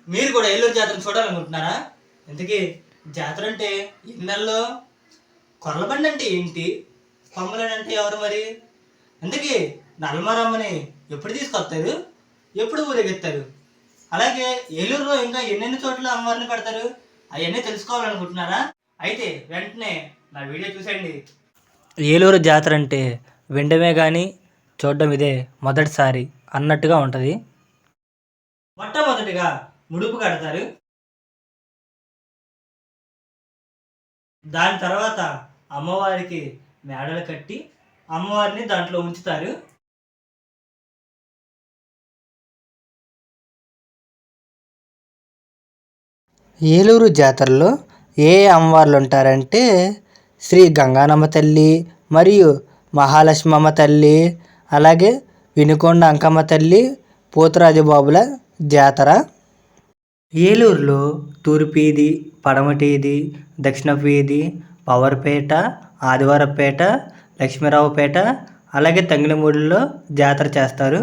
మీరు కూడా ఏలూరు జాతరను చూడాలనుకుంటున్నారా? ఇంతకీ జాతర అంటే ఇన్నెల్లో కొర్లబండి అంటే ఏంటి, కొమ్మలని అంటే ఎవరు మరి? అందుకే నల్లమారమ్మని ఎప్పుడు తీసుకొస్తారు, ఎప్పుడు ఊరేగిస్తారు? అలాగే ఏలూరులో ఇంకా ఎన్నెన్ని చోట్ల అమ్మవారిని పెడతారు, అవన్నీ తెలుసుకోవాలనుకుంటున్నారా? అయితే వెంటనే నా వీడియో చూసేయండి. ఏలూరు జాతర అంటే వినడమే కానీ చూడడం ఇదే మొదటిసారి అన్నట్టుగా ఉంటుంది. మొట్టమొదటిగా ముడుపు కడతారు. దాని తర్వాత అమ్మవారికి మేడలు కట్టి అమ్మవారిని దాంట్లో ఉంచుతారు. ఏలూరు జాతరలో ఏ అమ్మవార్లు ఉంటారంటే శ్రీ గంగానమ్మ తల్లి మరియు మహాలక్ష్మమ్మ తల్లి, అలాగే వినుకొండ అంకమ్మ తల్లి, పోతురాజుబాబుల జాతర. ఏలూరులో తూర్పు వీధి, పడమటి వీధి, దక్షిణపు వీధి, పవర్పేట, ఆదివారపేట, లక్ష్మీరావుపేట, అలాగే తంగినమూడిలో జాతర చేస్తారు.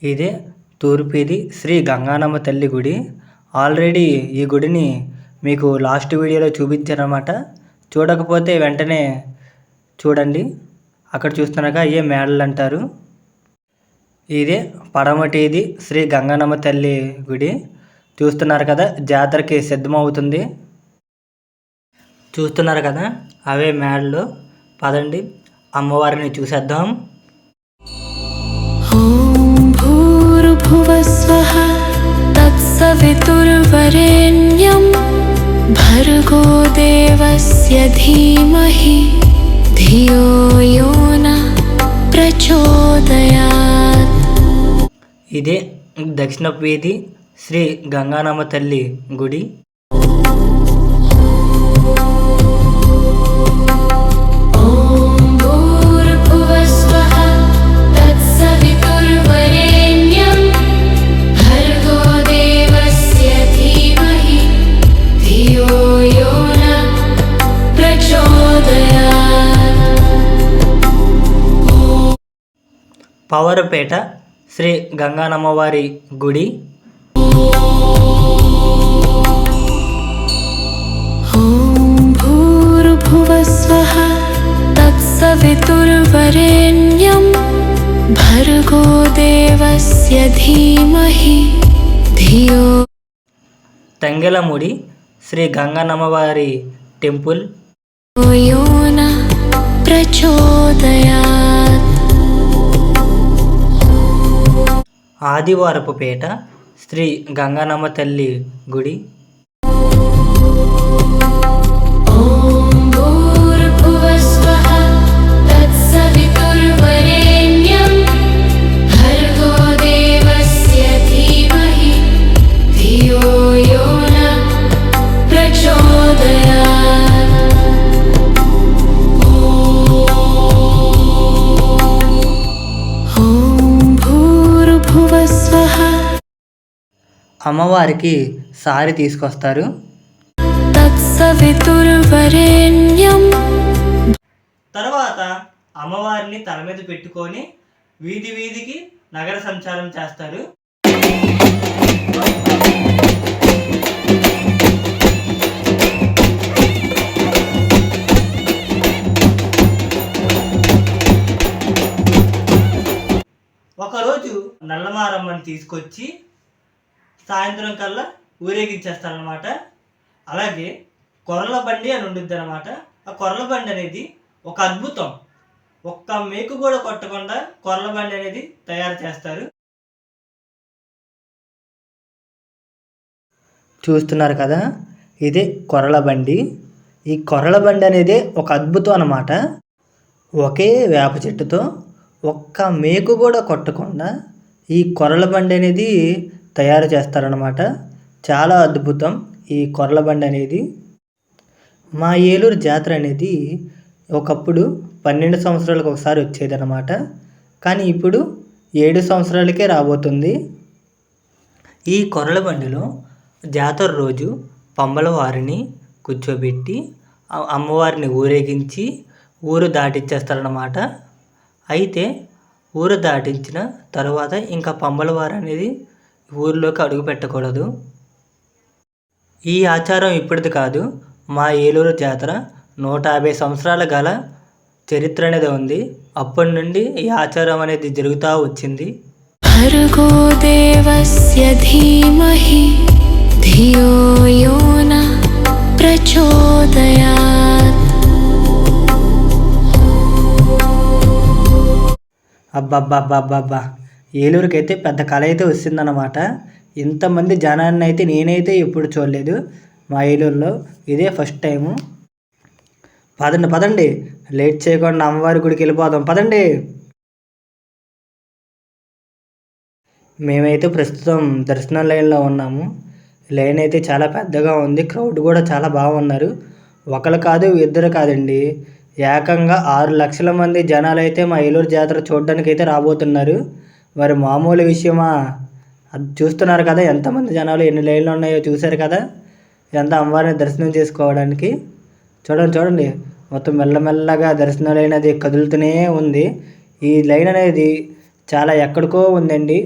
ఇదే తూర్పు వీధి శ్రీ గంగానమ్మ తల్లి గుడి. ఆల్రెడీ ఈ గుడిని మీకు లాస్ట్ వీడియోలో చూపించారన్నమాట. చూడకపోతే వెంటనే చూడండి. అక్కడ చూస్తున్నాక ఏ మేడలు అంటారు. ఇదే పడమటిది శ్రీ గంగానమ్మ తల్లి గుడి. చూస్తున్నారు కదా, జాతరకి సిద్ధమవుతుంది. చూస్తున్నారు కదా, అవే మేడలు. పదండి అమ్మవారిని చూసేద్దాం. భూర్భువస్వః తత్సవితుర్వరేణ్యం భర్గో దేవస్య ధీమహి ధియో యో నః ప్రచోదయాత్. ఇదే దక్షిణపు వీధి శ్రీ గంగానమ్మ తల్లి గుడి. పవర్పేట శ్రీ గంగానమ్మవారి గుడి. భూర్భువస్వః తత్సవితుర్వరేణ్యం భర్గో దేవస్య ధీమహి ధియో. తంగెలమూడి శ్రీ గంగానమ్మవారి టెంపుల్. యో నః ప్రచోదయాత్. ఆదివారపుపేట శ్రీ గంగానమ్మ తల్లి గుడి. భూర్భువస్వః తత్సవితుర్వరేణ్యం భర్గో దేవస్య ధీమహి ధియో యో నః ప్రచోదయాత్. భూర్భువస్వః. అమ్మవారికి సారి తీసుకొస్తారు. తత్సవితుర్వరేణ్యం. తర్వాత అమ్మవారిని తల మీద పెట్టుకొని వీధి వీధికి నగర సంచారం చేస్తారు. ఒకరోజు నల్లమారమ్మని తీసుకొచ్చి సాయంత్రం కల్లా ఊరేగించేస్తారనమాట. అలాగే కొర్రల బండి అని ఉండిద్ది అనమాట. ఆ కొర్రల బండి అనేది ఒక అద్భుతం. ఒక్క మేకు కూడా కొట్టకుండా కొర్రల బండి అనేది తయారు చేస్తారు. చూస్తున్నారు కదా, ఇదే కొర్రల బండి. ఈ కొర్రల బండి అనేది ఒక అద్భుతం అన్నమాట. ఒకే వేప చెట్టుతో ఒక్క మేకు కూడా కొట్టకుండా ఈ కొర్రల బండి అనేది తయారు చేస్తారన్నమాట. చాలా అద్భుతం ఈ కొర్రల బండి అనేది. మా ఏలూరు జాతర అనేది ఒకప్పుడు 12 సంవత్సరాలకు ఒకసారి వచ్చేదన్నమాట. కానీ ఇప్పుడు 7 సంవత్సరాలకే రాబోతుంది. ఈ కొర్రల బండిలో జాతర రోజు పంబల వారిని కూర్చోబెట్టి అమ్మవారిని ఊరేగించి ఊరు దాటిచ్చేస్తారన్నమాట. అయితే ఊరు దాటించిన తర్వాత ఇంకా పంబల వారు అనేది ఊర్లోకి అడుగు పెట్టకూడదు. ఈ ఆచారం ఇప్పటిది కాదు. మా ఏలూరు జాతర 150 సంవత్సరాల గల చరిత్ర అనేది ఉంది. అప్పటి నుండి ఈ ఆచారం అనేది జరుగుతూ వచ్చింది. భర్గో దేవస్య ధీమహి ధియో యో న ప్రచోదయాత్. అబ్బబ్బబ్బబ్బబ్బా, ఏలూరుకి అయితే పెద్ద కళ అయితే వచ్చిందన్నమాట. ఇంతమంది జనాన్ని అయితే నేనైతే ఎప్పుడు చూడలేదు మా ఏలూరులో. ఇదే ఫస్ట్ టైము. పదండి పదండి, లేట్ చేయకుండా అమ్మవారి గుడికి వెళ్ళిపోదాం పదండి. మేమైతే ప్రస్తుతం దర్శనం లైన్లో ఉన్నాము. లైన్ అయితే చాలా పెద్దగా ఉంది. క్రౌడ్ కూడా చాలా బాగున్నారు. ఒకరు కాదు ఇద్దరు కాదండి, ఏకంగా 6 లక్షల మంది జనాలు అయితే మా ఏలూరు జాతర చూడడానికి అయితే రాబోతున్నారు. మరి మామూలు విషయమా? అది చూస్తున్నారు కదా, ఎంతమంది జనాలు ఎన్ని లైన్లు ఉన్నాయో చూశారు కదా. ఎంత అమ్మవారిని దర్శనం చేసుకోవడానికి. చూడండి చూడండి, మొత్తం మెల్లమెల్లగా దర్శనం లైన్ అది కదులుతూనే ఉంది. ఈ లైన్ అనేది చాలా ఎక్కడికో ఉందండి.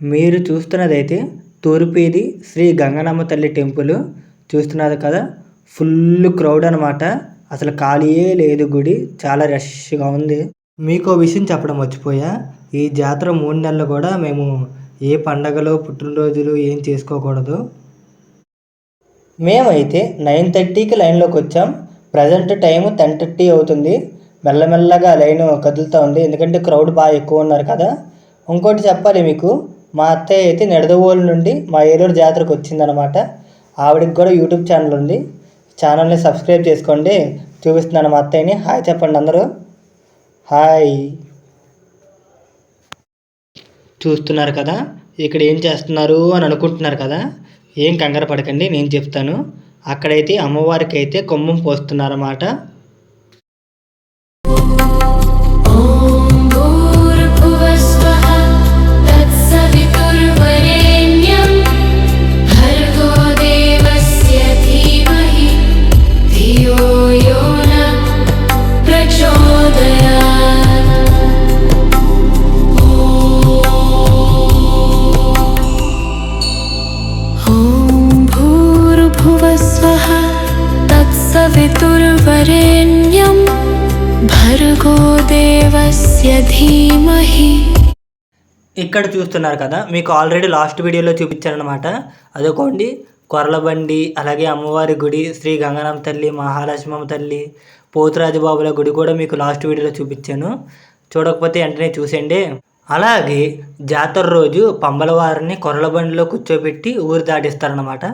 మీరు చూస్తున్నదైతే తూర్పీది శ్రీ గంగనమ్మ తల్లి టెంపుల్ చూస్తున్నారు కదా. ఫుల్ క్రౌడ్ అనమాట. అసలు ఖాళీయే లేదు గుడి, చాలా రష్గా ఉంది. మీకు విషయం చెప్పడం మర్చిపోయా, ఈ జాతర 3 నెలలు కూడా మేము ఏ పండగలు పుట్టినరోజులు ఏం చేసుకోకూడదు. మేమైతే 9:30కి లైన్లోకి వచ్చాం. ప్రజెంట్ టైం 10:30 అవుతుంది. మెల్లమెల్లగా లైన్ కదులుతూ ఉంది, ఎందుకంటే క్రౌడ్ బాగా ఎక్కువ ఉన్నారు కదా. ఇంకోటి చెప్పాలి మీకు, మా అత్తయ్య అయితే నిడదవోలు నుండి మా ఏలూరు జాతరకు వచ్చిందనమాట. ఆవిడకి కూడా యూట్యూబ్ ఛానల్ ఉంది. ఛానల్ని సబ్స్క్రైబ్ చేసుకోండి. చూపిస్తున్నాను మా అత్తయ్యని. హాయ్ చెప్పండి అందరూ. హాయ్. చూస్తున్నారు కదా, ఇక్కడ ఏం చేస్తున్నారు అని అనుకుంటున్నారు కదా. ఏం కంగారు పడకండి, నేను చెప్తాను. అక్కడైతే అమ్మవారికి అయితే కొమ్మం పోస్తున్నారన్నమాట. సవితుర్వరేణ్యం భర్గో దేవస్య ధీమహి. ఇక్కడ చూస్తున్నారు కదా, మీకు ఆల్రెడీ లాస్ట్ వీడియోలో చూపించారనమాట. అదొకండి కొర్లబండి, అలాగే అమ్మవారి గుడి, శ్రీ గంగనమ్మ తల్లి, మహాలక్ష్మమ్మ తల్లి, పోతురాజుబాబుల గుడి కూడా మీకు లాస్ట్ వీడియోలో చూపించాను. చూడకపోతే వెంటనే చూసేయండి. అలాగే జాతర రోజు పంబలవారిని కొర్లబండిలో కూర్చోబెట్టి ఊరు దాటిస్తారనమాట.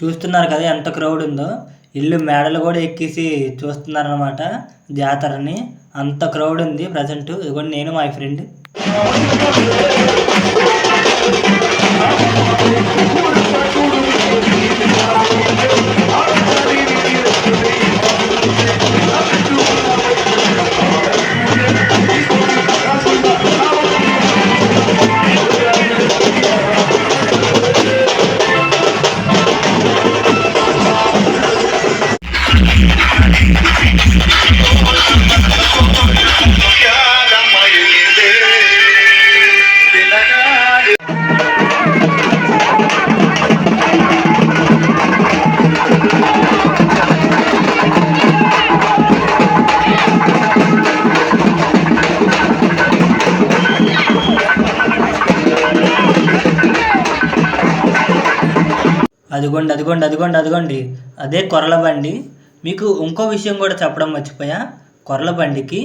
చూస్తున్నారు కదా ఎంత క్రౌడ్ ఉందో. ఇల్లు మేడలు కూడా ఎక్కేసి చూస్తున్నారనమాట జాతరని. అంత క్రౌడ్ ఉంది ప్రజెంట్. ఇదిగోండి నేను మా ఫ్రెండ్. అదిగోండి అదిగోండి అదిగోండి అదిగోండి అదే కొర్రల బండి. మీకు ఇంకో విషయం కూడా చెప్పడం మర్చిపోయా. కొర్రల బండికి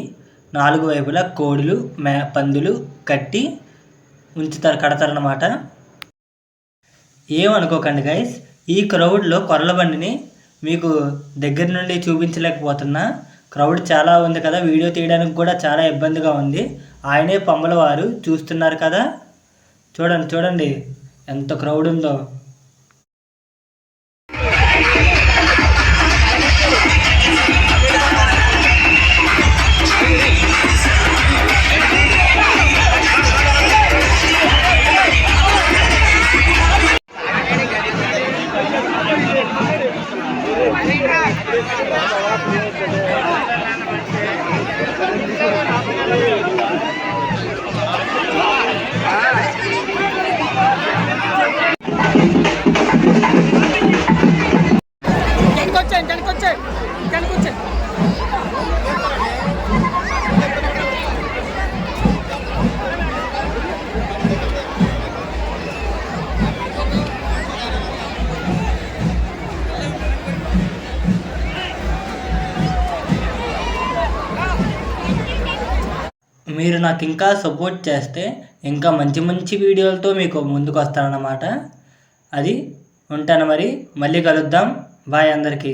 4 వైపులా కోడులు పందులు కట్టి కడతారనమాట. ఏమనుకోకండి గైస్, ఈ క్రౌడ్లో కొర్రల బండిని మీకు దగ్గర నుండి చూపించలేకపోతున్నా. క్రౌడ్ చాలా ఉంది కదా, వీడియో తీయడానికి కూడా చాలా ఇబ్బందిగా ఉంది. ఆయనే పంబల వారు, చూస్తున్నారు కదా. చూడండి చూడండి ఎంత క్రౌడ్ ఉందో. మీరు నాకు ఇంకా సపోర్ట్ చేస్తే ఇంకా మంచి మంచి వీడియోలతో మీకు ముందుకు వస్తానన్నమాట. అది ఉంటాను మరి. మళ్ళీ కలుద్దాం. బాయ్ అందరికీ.